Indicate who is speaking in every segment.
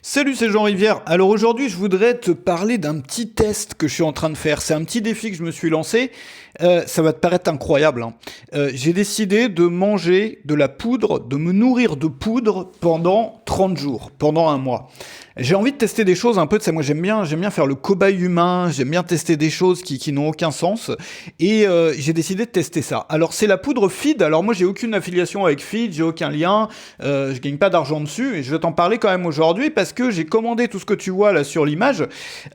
Speaker 1: Salut, c'est Jean Rivière. Alors aujourd'hui, je voudrais te parler d'un petit test que je suis en train de faire. C'est un petit défi que je me suis lancé. Ça va te paraître incroyable, hein. J'ai décidé de manger de la poudre, de me nourrir de poudre pendant 30 jours, pendant un mois. J'ai envie de tester des choses un peu, tu sais, moi j'aime bien faire le cobaye humain, j'aime bien tester des choses qui n'ont aucun sens, et j'ai décidé de tester ça. Alors c'est la poudre Feed, alors moi j'ai aucune affiliation avec Feed, j'ai aucun lien, je gagne pas d'argent dessus, et je vais t'en parler quand même aujourd'hui parce que j'ai commandé tout ce que tu vois là sur l'image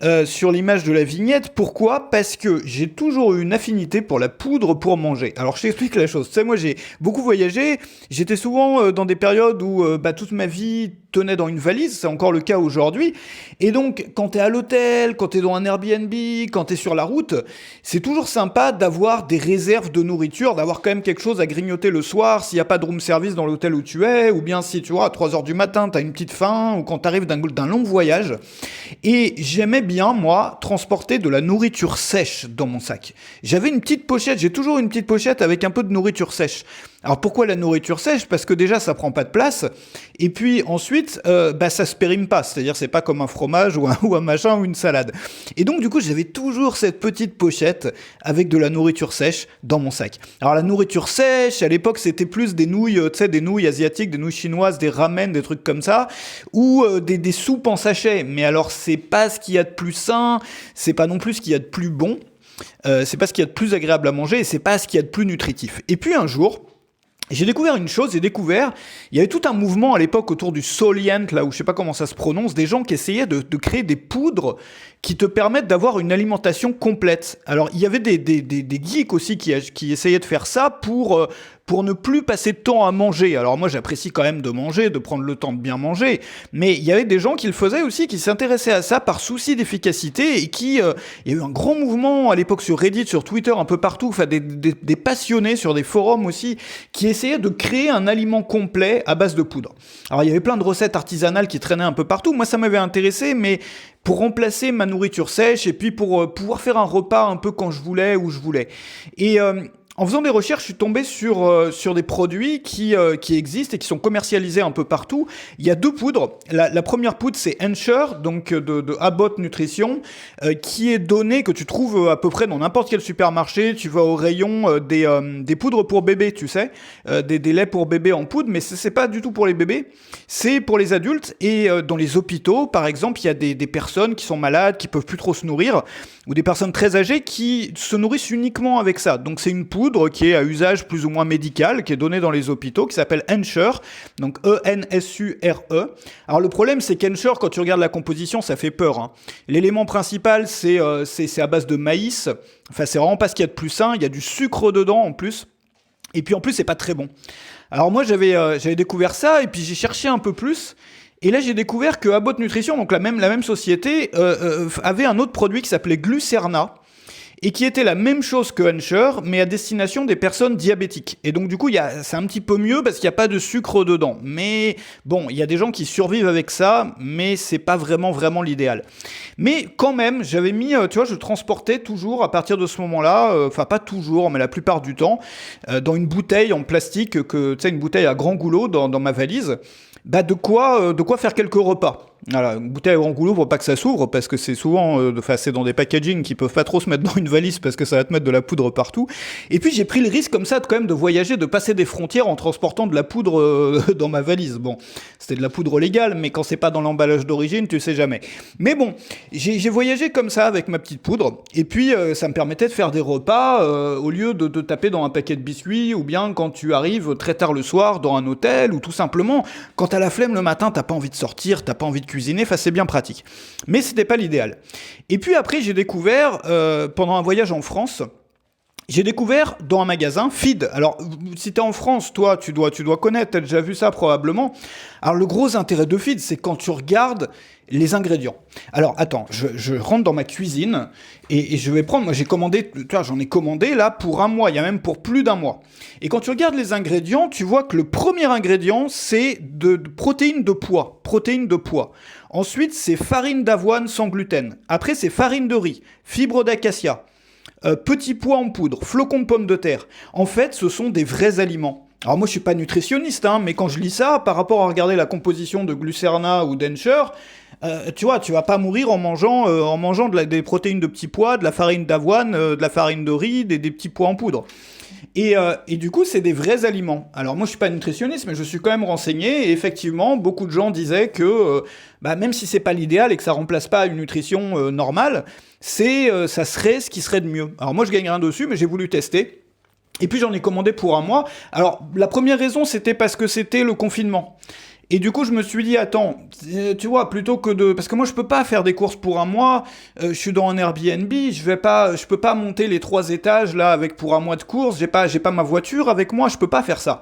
Speaker 1: de la vignette. Pourquoi ? Parce que j'ai toujours eu une affinité pour la poudre pour manger. Alors je t'explique la chose, tu sais, moi j'ai beaucoup voyagé, j'étais souvent dans des périodes où toute ma vie tenait dans une valise, c'est encore le cas aujourd'hui, et donc quand t'es à l'hôtel, quand t'es dans un Airbnb, quand t'es sur la route, c'est toujours sympa d'avoir des réserves de nourriture, d'avoir quand même quelque chose à grignoter le soir s'il n'y a pas de room service dans l'hôtel où tu es, ou bien si tu vois à 3h du matin t'as une petite faim, ou quand t'arrives d'un long voyage. Et j'aimais bien, moi, transporter de la nourriture sèche dans mon sac. J'avais une petite pochette, j'ai toujours une petite pochette avec un peu de nourriture sèche. Alors pourquoi la nourriture sèche ? Parce que déjà ça prend pas de place, et puis ensuite ça se périme pas, c'est-à-dire c'est pas comme un fromage ou un machin ou une salade. Et donc du coup j'avais toujours cette petite pochette avec de la nourriture sèche dans mon sac. Alors la nourriture sèche, à l'époque c'était plus des nouilles, tu sais, des nouilles asiatiques, des nouilles chinoises, des ramen, des trucs comme ça, ou des soupes en sachet. Mais alors c'est pas ce qu'il y a de plus sain, c'est pas non plus ce qu'il y a de plus bon, c'est pas ce qu'il y a de plus agréable à manger, et c'est pas ce qu'il y a de plus nutritif. Et puis un jour, j'ai découvert une chose, il y avait tout un mouvement à l'époque autour du Solient, là où je sais pas comment ça se prononce, des gens qui essayaient de créer des poudres qui te permettent d'avoir une alimentation complète. Alors il y avait des geeks aussi qui essayaient de faire ça pour ne plus passer de temps à manger. Alors moi j'apprécie quand même de manger, de prendre le temps de bien manger, mais il y avait des gens qui le faisaient aussi, qui s'intéressaient à ça par souci d'efficacité, et il y a eu un grand mouvement à l'époque sur Reddit, sur Twitter, un peu partout, enfin des passionnés sur des forums aussi, qui essayaient de créer un aliment complet à base de poudre. Alors il y avait plein de recettes artisanales qui traînaient un peu partout, moi ça m'avait intéressé, mais pour remplacer ma nourriture sèche, et puis pour pouvoir faire un repas un peu quand je voulais, où je voulais. Et en faisant des recherches, je suis tombé sur des produits qui existent et qui sont commercialisés un peu partout. Il y a deux poudres. La première poudre, c'est Ensure, donc de Abbott Nutrition, qui est donnée, que tu trouves à peu près dans n'importe quel supermarché. Tu vas au rayon des poudres pour bébés, tu sais, des laits pour bébés en poudre, mais c'est pas du tout pour les bébés, c'est pour les adultes. Et dans les hôpitaux, par exemple, il y a des personnes qui sont malades, qui peuvent plus trop se nourrir, ou des personnes très âgées qui se nourrissent uniquement avec ça. Donc c'est une poudre qui est à usage plus ou moins médical, qui est donnée dans les hôpitaux, qui s'appelle Ensure, donc E-N-S-U-R-E. Alors le problème, c'est qu'Ensure, quand tu regardes la composition, ça fait peur, hein. L'élément principal, c'est à base de maïs. Enfin, c'est vraiment pas ce qu'il y a de plus sain. Il y a du sucre dedans en plus. Et puis en plus, c'est pas très bon. Alors moi, j'avais découvert ça, et puis j'ai cherché un peu plus. Et là, j'ai découvert que Abbott Nutrition, donc la même société, avait un autre produit qui s'appelait Glucerna, et qui était la même chose que Ensure, mais à destination des personnes diabétiques. Et donc du coup, c'est un petit peu mieux parce qu'il n'y a pas de sucre dedans. Mais bon, il y a des gens qui survivent avec ça, mais c'est pas vraiment l'idéal. Mais quand même, j'avais mis, tu vois, je transportais toujours à partir de ce moment-là, enfin pas toujours, mais la plupart du temps, dans une bouteille en plastique, tu sais, une bouteille à grand goulot dans ma valise, de quoi faire quelques repas. Voilà, une bouteille à grand goulot pour pas que ça s'ouvre, parce que c'est souvent, c'est dans des packaging qui peuvent pas trop se mettre dans une valise parce que ça va te mettre de la poudre partout. Et puis j'ai pris le risque comme ça quand même de voyager, de passer des frontières en transportant de la poudre dans ma valise. Bon, c'était de la poudre légale, mais quand c'est pas dans l'emballage d'origine, tu sais jamais. Mais bon, j'ai voyagé comme ça avec ma petite poudre, et puis ça me permettait de faire des repas au lieu de taper dans un paquet de biscuits, ou bien quand tu arrives très tard le soir dans un hôtel, ou tout simplement quand t'as la flemme le matin, t'as pas envie de sortir, t'as pas envie de cuisiner, enfin c'est bien pratique. Mais c'était pas l'idéal. Et puis après, j'ai découvert, pendant un voyage en France, j'ai découvert dans un magasin Feed. Alors, si t'es en France, toi, tu dois connaître, t'as déjà vu ça probablement. Alors, le gros intérêt de Feed, c'est quand tu regardes les ingrédients. Alors, attends, je rentre dans ma cuisine et je vais prendre, moi j'ai commandé, tu vois, j'en ai commandé là pour un mois, il y a même pour plus d'un mois. Et quand tu regardes les ingrédients, tu vois que le premier ingrédient, c'est de protéines de pois. Ensuite, c'est farine d'avoine sans gluten. Après, c'est farine de riz, fibres d'acacia, petits pois en poudre, flocons de pommes de terre. En fait, ce sont des vrais aliments. Alors moi je suis pas nutritionniste, hein, mais quand je lis ça, par rapport à regarder la composition de Glucerna ou d'Ensure, tu vois, tu vas pas mourir en mangeant des protéines de petits pois, de la farine d'avoine, de la farine de riz, des petits pois en poudre. Et du coup, c'est des vrais aliments. Alors moi, je suis pas nutritionniste, mais je suis quand même renseigné. Et effectivement, beaucoup de gens disaient que même si c'est pas l'idéal et que ça remplace pas une nutrition normale, ça serait ce qui serait de mieux. Alors moi, je gagne rien dessus, mais j'ai voulu tester. Et puis j'en ai commandé pour un mois. Alors la première raison, c'était parce que c'était le confinement. Et du coup, je me suis dit, attends, tu vois, plutôt que de... Parce que moi, je peux pas faire des courses pour un mois, je suis dans un Airbnb, je peux pas monter les 3 étages, là, avec pour un mois de courses, j'ai pas ma voiture avec moi, je peux pas faire ça.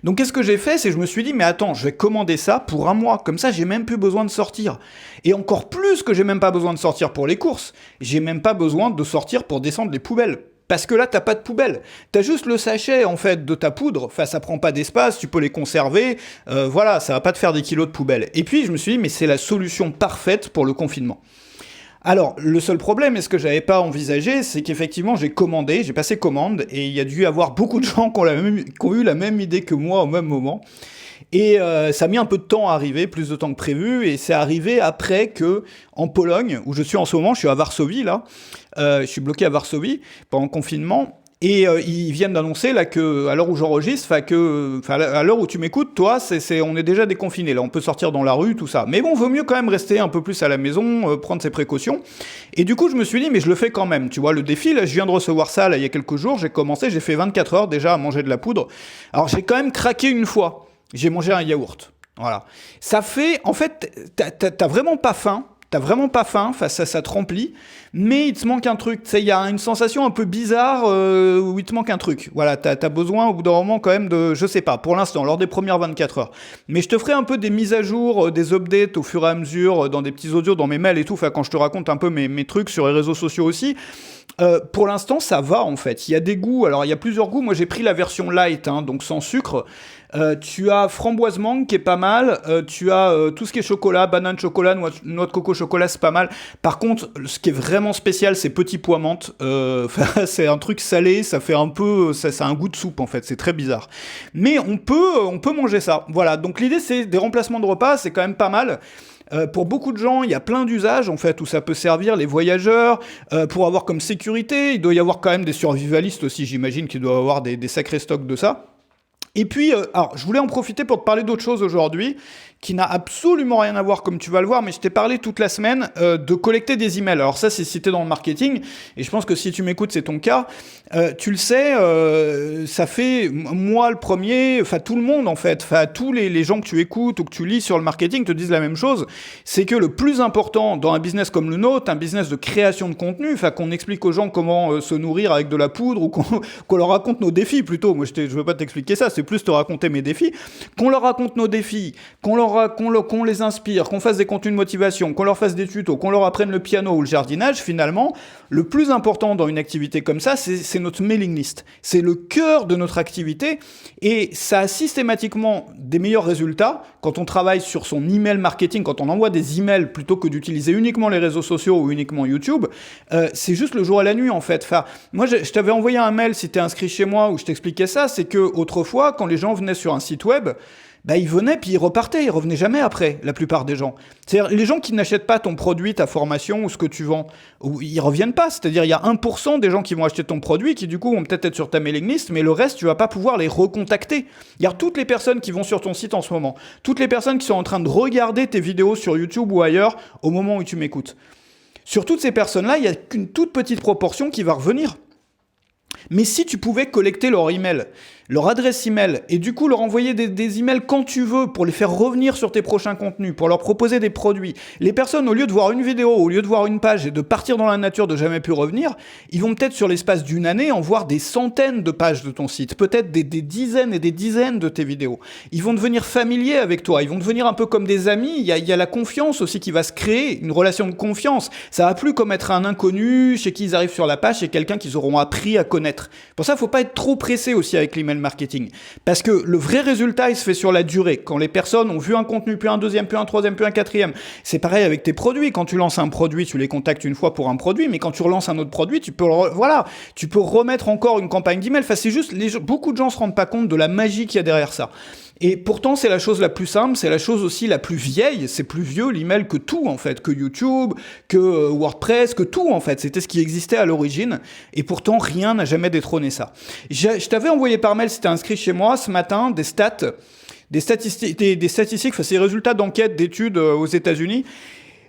Speaker 1: Donc, qu'est-ce que j'ai fait? C'est que je me suis dit, mais attends, je vais commander ça pour un mois, comme ça, j'ai même plus besoin de sortir. Et encore plus que j'ai même pas besoin de sortir pour les courses, j'ai même pas besoin de sortir pour descendre les poubelles. Parce que là, t'as pas de poubelle. T'as juste le sachet, en fait, de ta poudre. Enfin, ça prend pas d'espace, tu peux les conserver. Voilà, ça va pas te faire des kilos de poubelle. Et puis, je me suis dit, mais c'est la solution parfaite pour le confinement. Alors, le seul problème, et ce que j'avais pas envisagé, c'est qu'effectivement, j'ai passé commande, et il y a dû y avoir beaucoup de gens qui ont eu la même idée que moi au même moment. Et ça a mis un peu de temps à arriver, plus de temps que prévu, et c'est arrivé après que, en Pologne, où je suis en ce moment, je suis à Varsovie, là, je suis bloqué à Varsovie pendant le confinement, et ils viennent d'annoncer, là, que, à l'heure où j'enregistre, à l'heure où tu m'écoutes, toi, on est déjà déconfiné, là, on peut sortir dans la rue, tout ça. Mais bon, vaut mieux quand même rester un peu plus à la maison, prendre ses précautions. Et du coup, je me suis dit, mais je le fais quand même, tu vois, le défi, là, je viens de recevoir ça, là, il y a quelques jours, j'ai fait 24 heures déjà à manger de la poudre. Alors, j'ai quand même craqué une fois. J'ai mangé un yaourt. Voilà. Ça fait, en fait, t'as vraiment pas faim. T'as vraiment pas faim, ça te remplit, mais il te manque un truc. Tu sais, il y a une sensation un peu bizarre où il te manque un truc. Voilà, t'as besoin au bout d'un moment quand même de, je sais pas, pour l'instant, lors des premières 24 heures. Mais je te ferai un peu des mises à jour, des updates au fur et à mesure, dans des petits audios, dans mes mails et tout, enfin quand je te raconte un peu mes trucs sur les réseaux sociaux aussi. Pour l'instant, ça va en fait. Il y a des goûts, alors il y a plusieurs goûts. Moi j'ai pris la version light, hein, donc sans sucre. Tu as framboise mangue qui est pas mal, tu as tout ce qui est chocolat, banane chocolat, noix de coco chocolat, c'est pas mal. Par contre, ce qui est vraiment spécial, c'est petit pois menthe. C'est un truc salé, ça fait un peu, ça a un goût de soupe en fait, c'est très bizarre. Mais on peut manger ça. Voilà, donc l'idée c'est des remplacements de repas, c'est quand même pas mal. Pour beaucoup de gens, il y a plein d'usages en fait où ça peut servir, les voyageurs, pour avoir comme sécurité. Il doit y avoir quand même des survivalistes aussi, j'imagine qu'il doit y avoir des sacrés stocks de ça. Et puis, alors, je voulais en profiter pour te parler d'autre chose aujourd'hui, qui n'a absolument rien à voir, comme tu vas le voir, mais je t'ai parlé toute la semaine de collecter des emails. Alors ça, c'est si t'es dans le marketing, et je pense que si tu m'écoutes, c'est ton cas. Tu le sais, ça fait, moi le premier, enfin tout le monde en fait, enfin tous les gens que tu écoutes ou que tu lis sur le marketing te disent la même chose, c'est que le plus important dans un business comme le nôtre, un business de création de contenu, enfin qu'on explique aux gens comment se nourrir avec de la poudre, ou qu'on leur raconte nos défis plutôt, moi je veux pas t'expliquer ça, c'est plus te raconter mes défis, qu'on leur raconte nos défis, qu'on les inspire, qu'on fasse des contenus de motivation, qu'on leur fasse des tutos, qu'on leur apprenne le piano ou le jardinage, finalement, le plus important dans une activité comme ça, c'est notre mailing list. C'est le cœur de notre activité et ça a systématiquement des meilleurs résultats quand on travaille sur son email marketing, quand on envoie des emails plutôt que d'utiliser uniquement les réseaux sociaux ou uniquement YouTube. C'est juste le jour et la nuit en fait. Enfin, moi, je t'avais envoyé un mail si t'es inscrit chez moi où je t'expliquais ça, c'est que autrefois, quand les gens venaient sur un site web, ils venaient puis ils repartaient, ils revenaient jamais après, la plupart des gens. C'est-à-dire, les gens qui n'achètent pas ton produit, ta formation ou ce que tu vends, ils reviennent pas. C'est-à-dire, il y a 1% des gens qui vont acheter ton produit qui du coup vont peut-être être sur ta mailing list, mais le reste, tu vas pas pouvoir les recontacter. Il y a toutes les personnes qui vont sur ton site en ce moment, toutes les personnes qui sont en train de regarder tes vidéos sur YouTube ou ailleurs au moment où tu m'écoutes. Sur toutes ces personnes-là, il y a qu'une toute petite proportion qui va revenir. Mais si tu pouvais collecter leur email, leur adresse email, et du coup leur envoyer des emails quand tu veux pour les faire revenir sur tes prochains contenus, pour leur proposer des produits, les personnes, au lieu de voir une vidéo, au lieu de voir une page et de partir dans la nature de jamais plus revenir, ils vont peut-être sur l'espace d'une année en voir des centaines de pages de ton site, peut-être des dizaines et des dizaines de tes vidéos. Ils vont devenir familiers avec toi, ils vont devenir un peu comme des amis, il y a la confiance aussi qui va se créer, une relation de confiance. Ça va plus comme être un inconnu chez qui ils arrivent sur la page, chez quelqu'un qu'ils auront appris à connaître renaître. Pour ça, il ne faut pas être trop pressé aussi avec l'email marketing. Parce que le vrai résultat, il se fait sur la durée. Quand les personnes ont vu un contenu, puis un deuxième, puis un troisième, puis un quatrième. C'est pareil avec tes produits. Quand tu lances un produit, tu les contactes une fois pour un produit, mais quand tu relances un autre produit, tu peux remettre encore une campagne d'email. Enfin, c'est juste, beaucoup de gens se rendent pas compte de la magie qu'il y a derrière ça. Et pourtant, c'est la chose la plus simple, c'est la chose aussi la plus vieille, c'est plus vieux l'email que tout en fait, que YouTube, que WordPress, que tout en fait. C'était ce qui existait à l'origine, et pourtant rien n'a jamais détrôné ça. Je t'avais envoyé par mail, c'était inscrit chez moi ce matin, des statistiques, enfin, c'est les résultats d'enquêtes, d'études aux États-Unis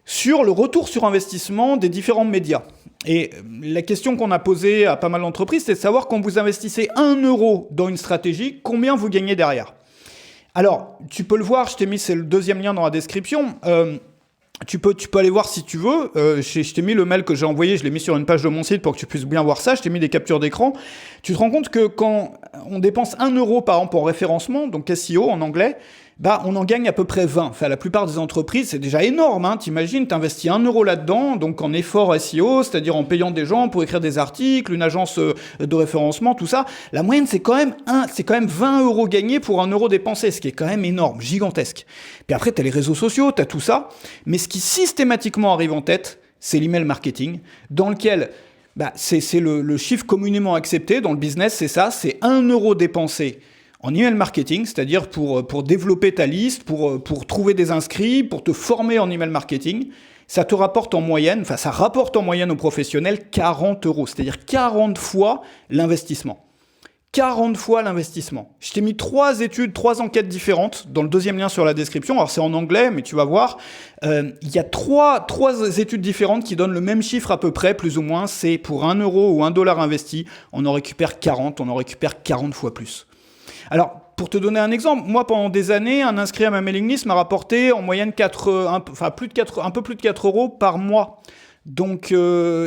Speaker 1: sur le retour sur investissement des différents médias. Et la question qu'on a posée à pas mal d'entreprises, c'est de savoir quand vous investissez 1 euro dans une stratégie, combien vous gagnez derrière. Alors, tu peux le voir, je t'ai mis, c'est le deuxième lien dans la description. Tu peux aller voir si tu veux. Je t'ai mis le mail que j'ai envoyé, je l'ai mis sur une page de mon site pour que tu puisses bien voir ça. Je t'ai mis des captures d'écran. Tu te rends compte que quand on dépense 1 euro par an pour référencement, donc SEO en anglais, on en gagne à peu près 20. Enfin, la plupart des entreprises, c'est déjà énorme, hein. T'imagines, t'investis 1 euro là-dedans, donc en effort SEO, c'est-à-dire en payant des gens pour écrire des articles, une agence de référencement, tout ça. La moyenne, c'est quand même 20 euros gagnés pour 1 euro dépensé, ce qui est quand même énorme, gigantesque. Puis après, t'as les réseaux sociaux, t'as tout ça. Mais ce qui systématiquement arrive en tête, c'est l'email marketing, dans lequel c'est le chiffre communément accepté dans le business, c'est ça, c'est 1 euro dépensé en email marketing, c'est-à-dire pour développer ta liste, pour trouver des inscrits, pour te former en email marketing, ça rapporte en moyenne aux professionnels 40 euros, c'est-à-dire 40 fois l'investissement. 40 fois l'investissement. Je t'ai mis 3 enquêtes différentes dans le deuxième lien sur la description. Alors c'est en anglais, mais tu vas voir. Il y a 3 études différentes qui donnent le même chiffre à peu près, plus ou moins. C'est pour 1 euro ou 1 dollar investi, on en récupère 40 fois plus. Alors, pour te donner un exemple, moi, pendant des années, un inscrit à ma mailing list m'a rapporté en moyenne un peu plus de 4 euros par mois. Donc,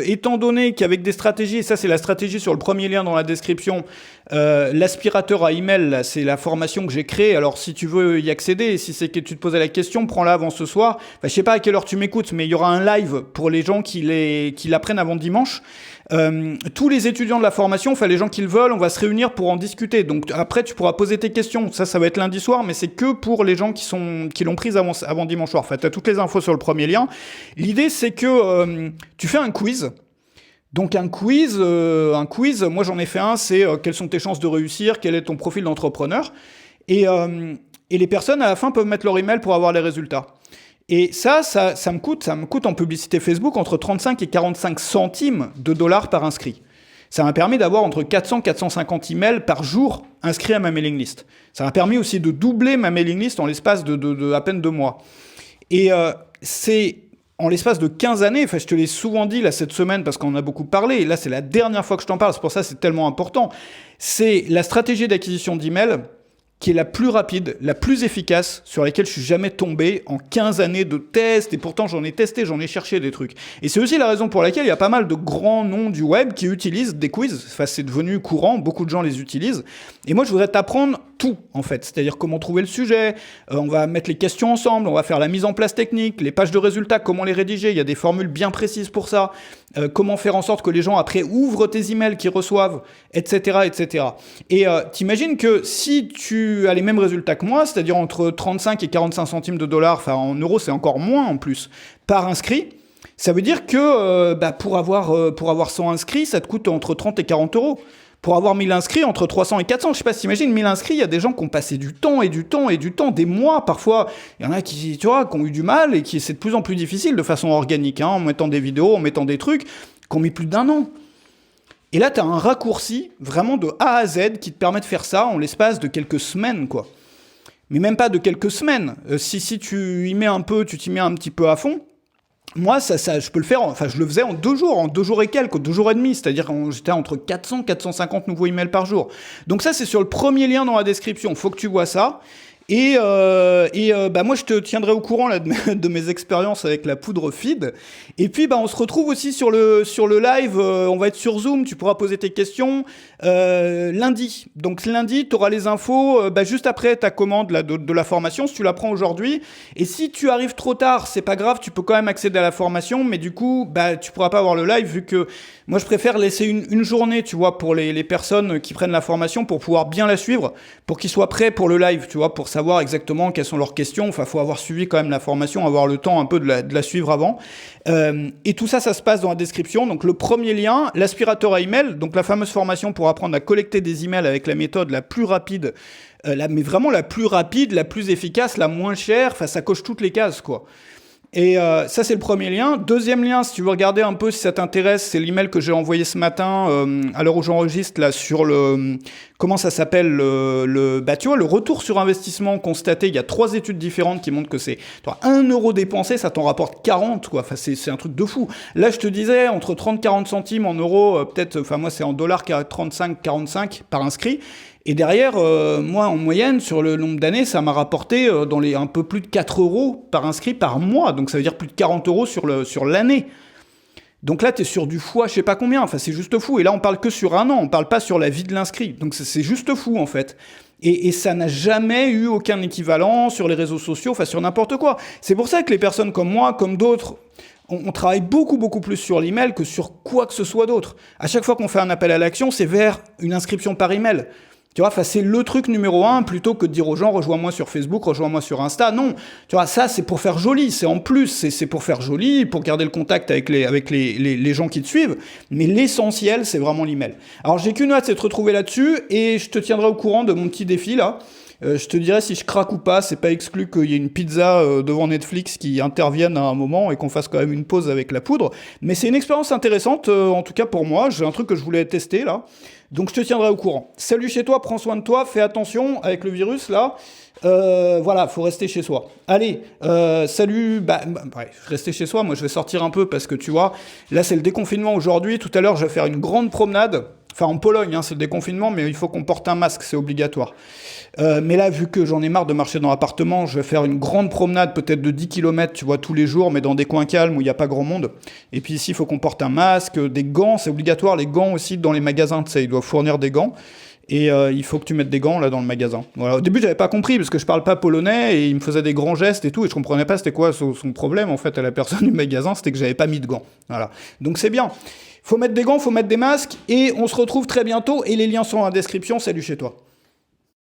Speaker 1: étant donné qu'avec des stratégies, et ça c'est la stratégie sur le premier lien dans la description, l'aspirateur à email, là, c'est la formation que j'ai créée. Alors si tu veux y accéder, et si c'est que tu te posais la question, prends-la avant ce soir. Enfin, je sais pas à quelle heure tu m'écoutes, mais il y aura un live pour les gens qui l'apprennent avant dimanche. Tous les étudiants de la formation, enfin les gens qui le veulent, on va se réunir pour en discuter. Donc après tu pourras poser tes questions. Ça va être lundi soir, mais c'est que pour les gens qui l'ont prise avant dimanche soir. Enfin, tu as toutes les infos sur le premier lien. L'idée c'est que tu fais un quiz. Donc un quiz, moi j'en ai fait un, c'est quelles sont tes chances de réussir, quel est ton profil d'entrepreneur. Et les personnes à la fin peuvent mettre leur email pour avoir les résultats. Et ça me coûte en publicité Facebook entre 35 et 45 centimes de dollars par inscrit. Ça m'a permis d'avoir entre 400 et 450 emails par jour inscrits à ma mailing list. Ça m'a permis aussi de doubler ma mailing list en l'espace de à peine 2 mois. Et c'est en l'espace de 15 années, enfin je te l'ai souvent dit là cette semaine parce qu'on en a beaucoup parlé, et là c'est la dernière fois que je t'en parle, c'est pour ça que c'est tellement important, c'est la stratégie d'acquisition d'emails qui est la plus rapide, la plus efficace, sur laquelle je suis jamais tombé en 15 années de tests, et pourtant j'en ai testé, j'en ai cherché des trucs. Et c'est aussi la raison pour laquelle il y a pas mal de grands noms du web qui utilisent des quiz, enfin c'est devenu courant, beaucoup de gens les utilisent, et moi je voudrais t'apprendre tout en fait, c'est-à-dire comment trouver le sujet, on va mettre les questions ensemble, on va faire la mise en place technique, les pages de résultats, comment les rédiger, il y a des formules bien précises pour ça, comment faire en sorte que les gens après ouvrent tes emails qu'ils reçoivent, etc. etc. Et t'imagines que si tu as les mêmes résultats que moi, c'est-à-dire entre 35 et 45 centimes de dollars, enfin en euros c'est encore moins en plus, par inscrit, ça veut dire que pour avoir 100 inscrits, ça te coûte entre 30 et 40 euros. Pour avoir 1000 inscrits, entre 300 et 400, je sais pas si t'imagines, 1000 inscrits, il y a des gens qui ont passé du temps, des mois parfois. Il y en a qui ont eu du mal et qui c'est de plus en plus difficile de façon organique, en mettant des vidéos, en mettant des trucs, qui ont mis plus d'1 an. Et là, tu as un raccourci vraiment de A à Z qui te permet de faire ça en l'espace de quelques semaines, quoi. Mais même pas de quelques semaines. Si tu y mets un peu, tu t'y mets un petit peu à fond, moi, ça, je peux le faire, je le faisais en 2 jours et quelques, 2 jours et demi, c'est-à-dire j'étais entre 400 et 450 nouveaux emails par jour. Donc ça, c'est sur le premier lien dans la description, faut que tu vois ça. Bah moi je te tiendrai au courant là de mes expériences avec la poudre feed. Et puis bah on se retrouve aussi sur le live. On va être sur Zoom. Tu pourras poser tes questions lundi. Donc lundi, tu auras les infos bah, juste après ta commande là, de la formation. Si tu la prends aujourd'hui. Et si tu arrives trop tard, c'est pas grave. Tu peux quand même accéder à la formation, mais du coup bah tu pourras pas avoir le live vu que moi je préfère laisser une journée, tu vois, pour les personnes qui prennent la formation pour pouvoir bien la suivre, pour qu'ils soient prêts pour le live, tu vois, pour savoir exactement quelles sont leurs questions. Enfin, faut avoir suivi quand même la formation, avoir le temps un peu de la suivre avant. Et tout ça, ça se passe dans la description. Donc le premier lien, l'aspirateur à email, donc la fameuse formation pour apprendre à collecter des emails avec la méthode la plus rapide, mais vraiment la plus rapide, la plus efficace, la moins chère. Enfin, ça coche toutes les cases, quoi. Et ça, c'est le premier lien. Deuxième lien, si tu veux regarder un peu si ça t'intéresse, c'est l'email que j'ai envoyé ce matin, à l'heure où j'enregistre, là, sur le... Comment ça s'appelle bah, tu vois, le retour sur investissement constaté. Il y a 3 études différentes qui montrent que c'est... 1 euro dépensé, ça t'en rapporte 40, quoi. Enfin, c'est un truc de fou. Là, je te disais, entre 30-40 centimes en euros, peut-être... Enfin, moi, c'est en dollars 35-45 par inscrit. Et derrière, moi, en moyenne, sur le nombre d'années, ça m'a rapporté dans les un peu plus de 4 euros par inscrit par mois. Donc ça veut dire plus de 40 euros sur l'année. Donc là, tu es sur du fois je sais pas combien. Enfin, c'est juste fou. Et là, on parle que sur un an. On parle pas sur la vie de l'inscrit. Donc c'est juste fou, en fait. Et ça n'a jamais eu aucun équivalent sur les réseaux sociaux, enfin sur n'importe quoi. C'est pour ça que les personnes comme moi, comme d'autres, on travaille beaucoup plus sur l'email que sur quoi que ce soit d'autre. À chaque fois qu'on fait un appel à l'action, c'est vers une inscription par email. Tu vois, c'est le truc numéro 1 plutôt que de dire aux gens rejoins-moi sur Facebook, rejoins-moi sur Insta. Non, tu vois, ça c'est pour faire joli, c'est en plus, c'est pour faire joli, pour garder le contact avec les gens qui te suivent. Mais l'essentiel, c'est vraiment l'email. Alors j'ai qu'une hâte, c'est de te retrouver là-dessus et je te tiendrai au courant de mon petit défi là. Je te dirai si je craque ou pas, c'est pas exclu qu'il y ait une pizza devant Netflix qui intervienne à un moment et qu'on fasse quand même une pause avec la poudre. Mais c'est une expérience intéressante, en tout cas pour moi, j'ai un truc que je voulais tester là. Donc je te tiendrai au courant. Salut chez toi, prends soin de toi, fais attention avec le virus là. Voilà, faut rester chez soi. Allez, salut. Rester chez soi, moi je vais sortir un peu parce que tu vois, là c'est le déconfinement aujourd'hui. Tout à l'heure je vais faire une grande promenade. Enfin en Pologne, hein, c'est le déconfinement, mais il faut qu'on porte un masque, c'est obligatoire. Mais là, vu que j'en ai marre de marcher dans l'appartement, je vais faire une grande promenade, peut-être de 10 km, tu vois, tous les jours, mais dans des coins calmes où il n'y a pas grand monde. Et puis ici, il faut qu'on porte un masque, des gants, c'est obligatoire, les gants aussi dans les magasins, tu sais, ils doivent fournir des gants. Et il faut que tu mettes des gants là dans le magasin. Voilà. Au début, j'avais pas compris parce que je parle pas polonais et il me faisait des grands gestes et tout, et je comprenais pas c'était quoi son problème en fait à la personne du magasin, c'était que j'avais pas mis de gants. Voilà. Donc c'est bien. Faut mettre des gants, faut mettre des masques et on se retrouve très bientôt et les liens sont dans la description. Salut chez toi.